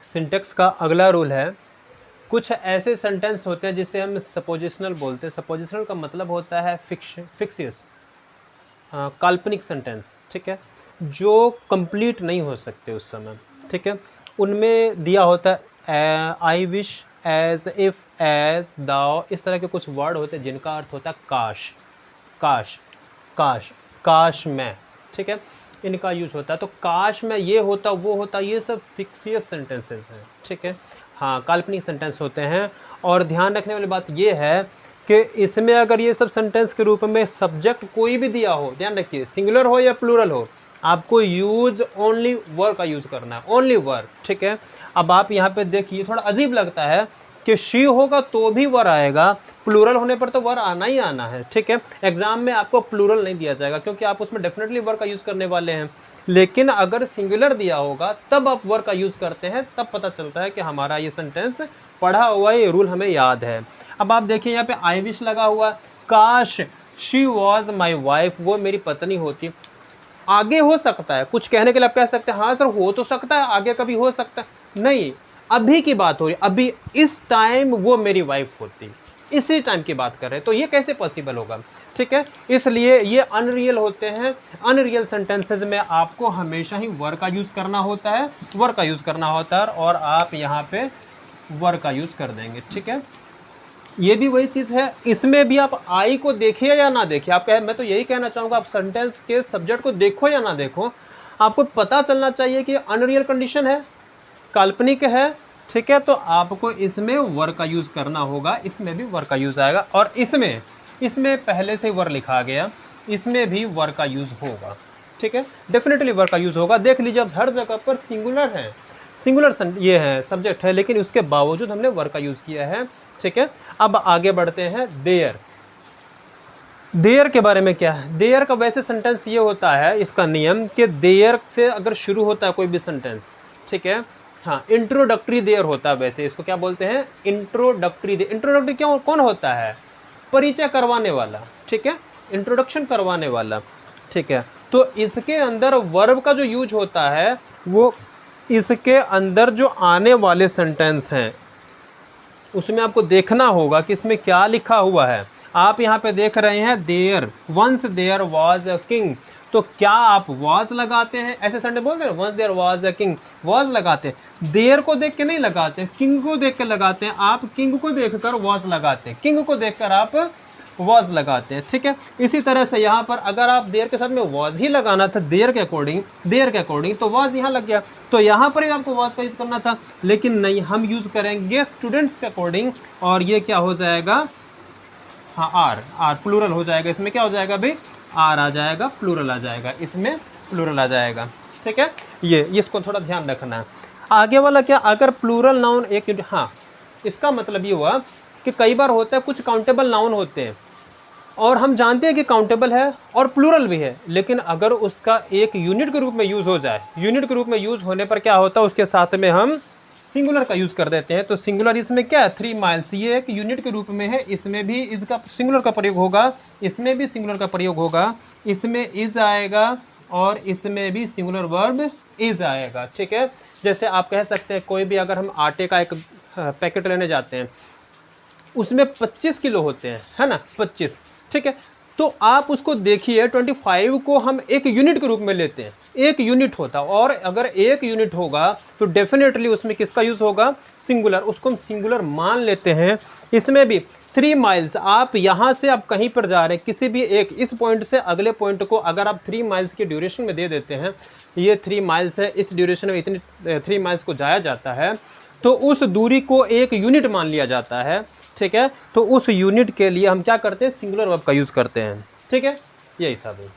Syntax का अगला rule है, कुछ ऐसे सेंटेंस होते हैं जिसे हम सपोजिशनल बोलते हैं। सपोजिशनल का मतलब होता है फिक्सियस, काल्पनिक सेंटेंस, ठीक है, जो कंप्लीट नहीं हो सकते उस समय, ठीक है। उनमें दिया होता है I wish, as, if, as, though, इस तरह के कुछ वर्ड होते हैं जिनका अर्थ होता है काश, काश, काश, काश मैं, ठीक है, इनका यूज होता है। तो काश में ये होता वो होता, ये सब फिक्सियस सेंटेंसेस हैं, ठीक है, हाँ, काल्पनिक सेंटेंस होते हैं। और ध्यान रखने वाली बात ये है कि इसमें अगर ये सब सेंटेंस के रूप में सब्जेक्ट कोई भी दिया हो, ध्यान रखिए, सिंगुलर हो या प्लूरल हो, आपको यूज ओनली वर का यूज़ करना है, ओनली वर, ठीक है। अब आप यहाँ पे देखिए, थोड़ा अजीब लगता है कि शी होगा तो भी वर आएगा, प्लूरल होने पर तो वर आना ही आना है, ठीक है। एग्जाम में आपको प्लूरल नहीं दिया जाएगा क्योंकि आप उसमें डेफिनेटली वर का यूज़ करने वाले हैं, लेकिन अगर सिंगुलर दिया होगा तब आप वर का यूज़ करते हैं, तब पता चलता है कि हमारा ये सेंटेंस पढ़ा हुआ है, ये रूल हमें याद है। अब आप देखिए यहाँ पे आई विश लगा हुआ, काश शी वॉज माई वाइफ, वो मेरी पत्नी होती। आगे हो सकता है, कुछ कहने के लिए आप कह सकते हैं हाँ सर हो तो सकता है, आगे कभी हो सकता है, नहीं, अभी की बात हो रही, अभी इस टाइम वो मेरी वाइफ होती, इसी टाइम की बात कर रहे हैं, तो ये कैसे पॉसिबल होगा, ठीक है। इसलिए ये अनरियल होते हैं। अनरियल सेंटेंसेज में आपको हमेशा ही वर का यूज़ करना होता है, वर का यूज़ करना होता है, और आप यहाँ पे वर का यूज़ कर देंगे, ठीक है। ये भी वही चीज़ है, इसमें भी आप आई को देखिए या ना देखिए, आप मैं तो यही कहना चाहूँगा, आप सेंटेंस के सब्जेक्ट को देखो या ना देखो, आपको पता चलना चाहिए कि अनरियल कंडीशन है, काल्पनिक है, ठीक है, तो आपको इसमें वर का यूज़ करना होगा, इसमें भी वर का यूज़ आएगा, और इसमें पहले से वर लिखा गया, इसमें भी वर का यूज़ होगा, ठीक है, डेफिनेटली वर का यूज़ होगा। देख लीजिए अब हर जगह पर सिंगुलर है, सिंगुलर ये है सब्जेक्ट है, लेकिन उसके बावजूद हमने वर का यूज़ किया है, ठीक है। अब आगे बढ़ते हैं, देयर। देयर के बारे में क्या है, देयर का वैसे सेंटेंस ये होता है, इसका नियम कि देयर से अगर शुरू होता है कोई भी सेंटेंस, ठीक है, हाँ, इंट्रोडक्टरी देयर होता है, वैसे इसको क्या बोलते हैं, इंट्रोडक्टरी देयर। इंट्रोडक्टरी क्यों, कौन होता है, परिचय करवाने वाला, ठीक है, इंट्रोडक्शन करवाने वाला, ठीक है। तो इसके अंदर वर्ब का जो यूज होता है वो इसके अंदर जो आने वाले सेंटेंस हैं उसमें आपको देखना होगा कि इसमें क्या लिखा हुआ है। आप यहाँ पे देख रहे हैं there, once there was a king, तो क्या आप वाज लगाते हैं, ऐसे संडे बोलते हैं once there was a king, was लगाते हैं, देयर को देख के नहीं लगाते, किंग को देख के लगाते हैं, आप किंग को देखकर वाज लगाते हैं, किंग को देखकर आप वाज लगाते हैं, ठीक है। इसी तरह से यहाँ पर अगर आप देयर के साथ में वाज ही लगाना था, देयर के अकॉर्डिंग तो वाज यहाँ लग गया, तो यहाँ पर ही आपको वाज का यूज करना था, लेकिन नहीं, हम यूज करेंगे स्टूडेंट्स के अकॉर्डिंग, और ये क्या हो जाएगा, हाँ, आर प्लूरल हो जाएगा, इसमें क्या हो जाएगा भाई, आर आ जाएगा, प्लूरल आ जाएगा, इसमें प्लूरल आ जाएगा, ठीक है। ये इसको थोड़ा ध्यान रखना है। आगे वाला क्या, अगर प्लूरल नाउन एक, हाँ, इसका मतलब ये हुआ कि कई बार होता है कुछ काउंटेबल नाउन होते हैं और हम जानते हैं कि काउंटेबल है और प्लूरल भी है, लेकिन अगर उसका एक यूनिट के रूप में यूज़ हो जाए, यूनिट के रूप में यूज़ होने पर क्या होता है, उसके साथ में हम सिंगुलर का यूज़ कर देते हैं। तो सिंगुलर इसमें क्या है, 3 माइल्स, ये एक यूनिट के रूप में है, इसमें भी इसका सिंगुलर का प्रयोग होगा, इसमें भी सिंगुलर का प्रयोग होगा, इसमें इज आएगा और इसमें भी सिंगुलर वर्ब इज आएगा, ठीक है। जैसे आप कह सकते हैं कोई भी, अगर हम आटे का एक पैकेट लेने जाते हैं, उसमें 25 किलो होते हैं, है ना, 25, ठीक है, तो आप उसको देखिए 25 को हम एक यूनिट के रूप में लेते हैं, एक यूनिट होता, और अगर एक यूनिट होगा तो डेफिनेटली उसमें किसका यूज़ होगा, सिंगुलर, उसको हम सिंगुलर मान लेते हैं। इसमें भी 3 माइल्स, आप यहाँ से आप कहीं पर जा रहे हैं, किसी भी एक, इस पॉइंट से अगले पॉइंट को अगर आप 3 माइल्स की ड्यूरेशन में दे देते हैं, ये 3 माइल्स है, इस ड्यूरेशन में इतनी 3 माइल्स को जाया जाता है, तो उस दूरी को एक यूनिट मान लिया जाता है, ठीक है। तो उस यूनिट के लिए हम क्या करते हैं, सिंगुलर वर्ब का यूज़ करते हैं, ठीक है। यही था भाई।